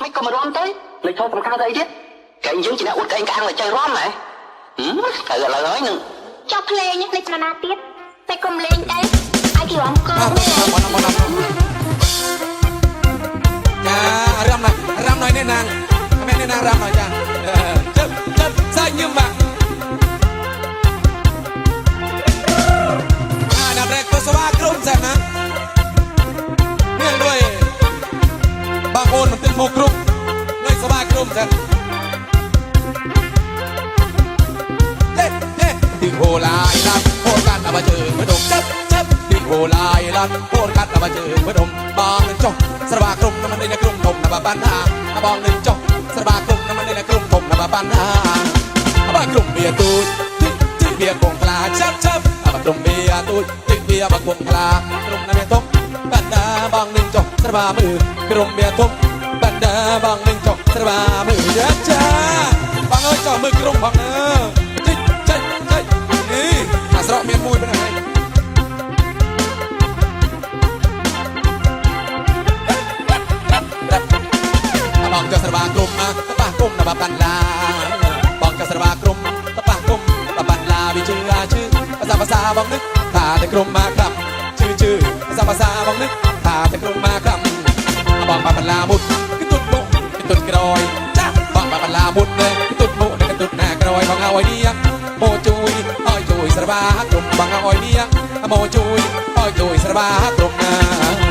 mấy có mà rom tới lấy thôi tầm cao đây chứ cái anh dương chỉ là uất cái anh càng là chơi rom này phải gọi là nói nữa cho play nhé lấy cho tiếp tay cầm lên đây ai kiểu ông cơ răm nói nên nàng mẹ nên nàng răm nói chàng chất sai như mà đạpแรกก็สว่างกลุ่มแสนนะเนื่องด้วยบางคนมันตึงโมกรุบด้วยสว่างกลุ่มแสนตึงโหลายลันโหดกันเอามาเจอเมื่อดมจับตึงโหลายลันโหดกันเอามาเจอเมื่อดมบางหนึ่งจงสว่างกลุ่มน้ำมันในกลุ่มผมน้ำมันปันหาบางหนึ่งจงสว่างกลุ่มน้ำมันในกลุ่มผมน้ำมันปันหาบางกลุ่มเบียร์ตูดเบียร์กงปลาจับบางกลุ่มเบียร์ตูดเบียร์บางกลุ่มปลากลุ่มน้ำเบียร์ต้มบันดาบางหนึ่งจงสว่างมือกลุ่มเบียร์ต้มบันดาบางหนึ่งจงสว่างมือจ้าบางเอ้ยจ่อมือกลุ่มของเนอนี่อาสระเมียนมุยเป็นไงบองจะสระบากลุ่มตะปากลุ่มนับปันลาบองจะสระบากลุ่มตะปากลุ่มนับปันลาวิชื่อภาษาบองนึกถ้าแต่กลุ่มมาครับชื่อภาษาบองนึกถ้าแต่กลุ่มมาครับบองปันลาบุดกระตุดบุกระตุดกระดอยจ้าบองปันลาบุดเลยกระตุดบุกระตุดหน้ากระดอยบองเอาไว้ดีโมจุยอ้อยจุยสระบากลุ่มบางเอาไว้ดีโมจุยอ้อยจุยสระบากลุ่ม